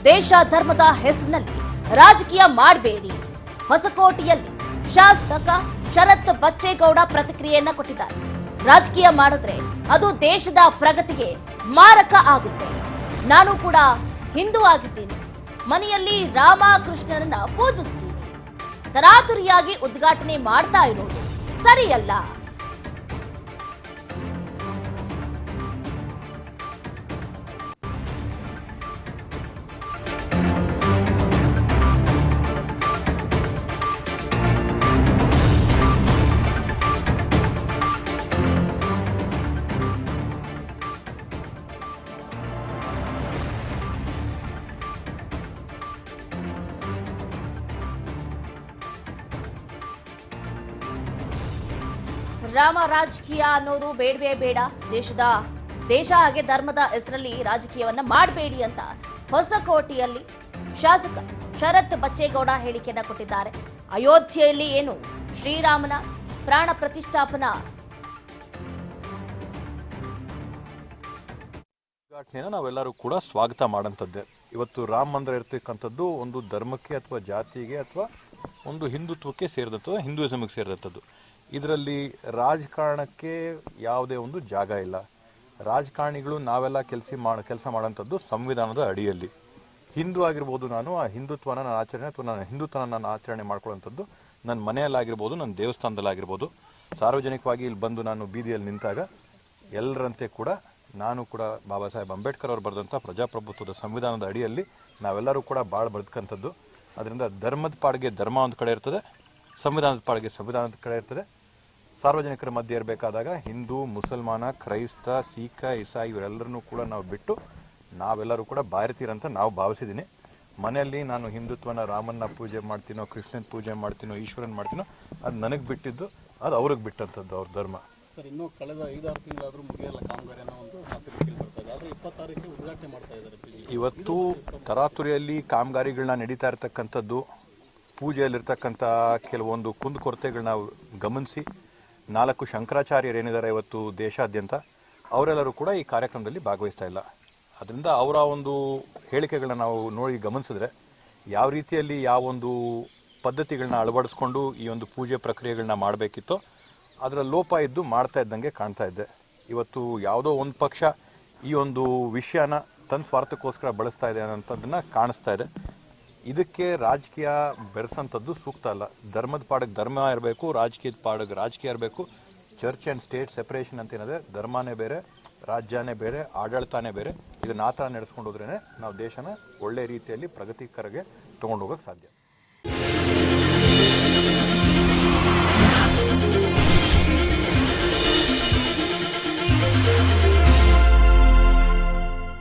ದೇಶ ಧರ್ಮದ ಹೆಸರಿನಲ್ಲಿ ರಾಜಕೀಯ ಮಾಡಬೇಡಿ. ಹೊಸಕೋಟೆಯಲ್ಲಿ ಶಾಸಕ ಶರತ್ ಬಚ್ಚೇಗೌಡ ಪ್ರತಿಕ್ರಿಯೆಯನ್ನ ಕೊಟ್ಟಿದ್ದಾರೆ. ರಾಜಕೀಯ ಮಾಡಿದ್ರೆ ಅದು ದೇಶದ ಪ್ರಗತಿಗೆ ಮಾರಕ ಆಗುತ್ತೆ. ನಾನು ಕೂಡ ಹಿಂದೂ ಆಗಿದ್ದೀನಿ, ಮನೆಯಲ್ಲಿ ರಾಮಕೃಷ್ಣನನ್ನ ಪೂಜಿಸ್ತೀನಿ. ತರಾತುರಿಯಾಗಿ ಉದ್ಘಾಟನೆ ಮಾಡ್ತಾ ಇರೋದು ಸರಿಯಲ್ಲ. ರಾಮ ರಾಜಕೀಯ ಅನ್ನೋದು ಬೇಡವೇ ಬೇಡ. ದೇಶ ಹಾಗೆ ಧರ್ಮದ ಹೆಸರಲ್ಲಿ ರಾಜಕೀಯವನ್ನ ಮಾಡಬೇಡಿ ಅಂತ ಹೊಸಕೋಟೆಯಲ್ಲಿ ಶಾಸಕ ಶರತ್ ಬಚ್ಚೇಗೌಡ ಹೇಳಿಕೆಯನ್ನ ಕೊಟ್ಟಿದ್ದಾರೆ. ಅಯೋಧ್ಯೆಯಲ್ಲಿ ಏನು ಶ್ರೀರಾಮನ ಪ್ರಾಣ ಪ್ರತಿಷ್ಠಾಪನಾ ಉದ್ಘಾಟನೆಯನ್ನು ನಾವೆಲ್ಲರೂ ಕೂಡ ಸ್ವಾಗತ ಮಾಡೋಂಥದ್ದೇ. ಇವತ್ತು ರಾಮ ಮಂದಿರ ಇರ್ತಕ್ಕಂಥದ್ದು ಒಂದು ಧರ್ಮಕ್ಕೆ ಅಥವಾ ಜಾತಿಗೆ ಅಥವಾ ಒಂದು ಹಿಂದುತ್ವಕ್ಕೆ ಸೇರಿದಂಥದ್ದು, ಹಿಂದೂಯಿಸಮ್ಗೆ ಸೇರಿದಂಥದ್ದು. ಇದರಲ್ಲಿ ರಾಜಕಾರಣಕ್ಕೆ ಯಾವುದೇ ಒಂದು ಜಾಗ ಇಲ್ಲ. ರಾಜಕಾರಣಿಗಳು ನಾವೆಲ್ಲ ಕೆಲಸ ಮಾಡೋಂಥದ್ದು ಸಂವಿಧಾನದ ಅಡಿಯಲ್ಲಿ. ಹಿಂದೂ ಆಗಿರ್ಬೋದು, ನಾನು ಆ ಹಿಂದುತ್ವನ ನಾನು ಆಚರಣೆ ಅಥವಾ ನನ್ನ ಹಿಂದುತ್ವನ ನಾನು ಆಚರಣೆ ಮಾಡ್ಕೊಳ್ಳೋಂಥದ್ದು ನನ್ನ ಮನೆಯಲ್ಲಾಗಿರ್ಬೋದು, ನನ್ನ ದೇವಸ್ಥಾನದಲ್ಲಾಗಿರ್ಬೋದು. ಸಾರ್ವಜನಿಕವಾಗಿ ಇಲ್ಲಿ ಬಂದು ನಾನು ಬೀದಿಯಲ್ಲಿ ನಿಂತಾಗ ಎಲ್ಲರಂತೆ ಕೂಡ ನಾನು ಕೂಡ ಬಾಬಾ ಸಾಹೇಬ್ ಅಂಬೇಡ್ಕರ್ ಅವರು ಬರೆದಂಥ ಪ್ರಜಾಪ್ರಭುತ್ವದ ಸಂವಿಧಾನದ ಅಡಿಯಲ್ಲಿ ನಾವೆಲ್ಲರೂ ಕೂಡ ಭಾಳ ಬದುಕಂಥದ್ದು. ಅದರಿಂದ ಧರ್ಮದ ಪಾಡಿಗೆ ಧರ್ಮ ಒಂದು ಕಡೆ ಇರ್ತದೆ, ಸಂವಿಧಾನದ ಪಾಡಿಗೆ ಸಂವಿಧಾನದ ಕಡೆ ಇರ್ತದೆ. ಸಾರ್ವಜನಿಕರ ಮಧ್ಯೆ ಇರಬೇಕಾದಾಗ ಹಿಂದೂ, ಮುಸಲ್ಮಾನ, ಕ್ರೈಸ್ತ, ಸಿಖ, ಇಸಾಯಿ ಇವರೆಲ್ಲರನ್ನೂ ಕೂಡ ನಾವು ಬಿಟ್ಟು ನಾವೆಲ್ಲರೂ ಕೂಡ ಭಾರತೀಯರಂತ ನಾವು ಭಾವಿಸಿದ್ದೀನಿ. ಮನೆಯಲ್ಲಿ ನಾನು ಹಿಂದುತ್ವನ ರಾಮನ್ನ ಪೂಜೆ ಮಾಡ್ತೀನೋ, ಕೃಷ್ಣನ ಪೂಜೆ ಮಾಡ್ತೀನೋ, ಈಶ್ವರನ್ ಮಾಡ್ತೀನೋ, ಅದು ನನಗೆ ಬಿಟ್ಟಿದ್ದು, ಅದು ಅವ್ರಿಗೆ ಬಿಟ್ಟಂಥದ್ದು ಅವ್ರ ಧರ್ಮ. ಸರ್, ಇನ್ನೂ ಕಳೆದ 5-6 ತಿಂಗಳಾದರೂ ಮುಗಿಯಲ್ಲ ಕಾಮಗಾರಿ ಅನ್ನೋ ಒಂದು ಮಾತುಕತೆ ಬರ್ತಾ ಇದೆ. ಆದರೆ 26ಕ್ಕೆ ಉದ್ಘಾಟನೆ ಮಾಡ್ತಾ ಇದ್ದಾರೆ. ಇವತ್ತು ತರಾತುರಿಯಲ್ಲಿ ಕಾಮಗಾರಿಗಳನ್ನ ನಡೀತಾ ಇರತಕ್ಕಂಥದ್ದು, ಪೂಜೆಯಲ್ಲಿರ್ತಕ್ಕಂಥ ಕೆಲವೊಂದು ಕುಂದುಕೊರತೆಗಳನ್ನ ಗಮನಿಸಿ 4 ಶಂಕರಾಚಾರ್ಯರು ಏನಿದ್ದಾರೆ ಇವತ್ತು ದೇಶಾದ್ಯಂತ, ಅವರೆಲ್ಲರೂ ಕೂಡ ಈ ಕಾರ್ಯಕ್ರಮದಲ್ಲಿ ಭಾಗವಹಿಸ್ತಾ ಇಲ್ಲ. ಅದರಿಂದ ಅವರ ಒಂದು ಹೇಳಿಕೆಗಳನ್ನ ನಾವು ನೋಡಿ ಗಮನಿಸಿದ್ರೆ ಯಾವ ರೀತಿಯಲ್ಲಿ ಯಾವೊಂದು ಪದ್ಧತಿಗಳನ್ನ ಅಳವಡಿಸ್ಕೊಂಡು ಈ ಒಂದು ಪೂಜೆ ಪ್ರಕ್ರಿಯೆಗಳನ್ನ ಮಾಡಬೇಕಿತ್ತೋ ಅದರ ಲೋಪ ಇದ್ದು ಮಾಡ್ತಾ ಇದ್ದಂಗೆ ಕಾಣ್ತಾ ಇದ್ದೆ. ಇವತ್ತು ಯಾವುದೋ ಒಂದು ಪಕ್ಷ ಈ ಒಂದು ವಿಷಯನ ತನ್ನ ಸ್ವಾರ್ಥಕ್ಕೋಸ್ಕರ ಬಳಸ್ತಾ ಇದೆ ಅನ್ನೋಂಥದ್ದನ್ನ ಕಾಣಿಸ್ತಾ ಇದೆ. ಇದಕ್ಕೆ ರಾಜಕೀಯ ಬೆರೆಸಂಥದ್ದು ಸೂಕ್ತ ಅಲ್ಲ. ಧರ್ಮದ ಪಾಡಿಗೆ ಧರ್ಮ ಇರಬೇಕು, ರಾಜಕೀಯದ ಪಾಡಿಗೆ ರಾಜಕೀಯ ಇರಬೇಕು. ಚರ್ಚ್ ಆ್ಯಂಡ್ ಸ್ಟೇಟ್ ಸೆಪರೇಷನ್ ಅಂತ ಏನಿದೆ, ಧರ್ಮನೇ ಬೇರೆ, ರಾಜ್ಯನೇ ಬೇರೆ, ಆಡಳಿತನೇ ಬೇರೆ. ಇದನ್ನ ಆ ಥರ ನಡೆಸ್ಕೊಂಡು ಹೋದ್ರೇ ನಾವು ದೇಶನ ಒಳ್ಳೆ ರೀತಿಯಲ್ಲಿ ಪ್ರಗತಿಕರಗೆ ತೊಗೊಂಡು ಹೋಗೋಕ್ಕೆ ಸಾಧ್ಯ.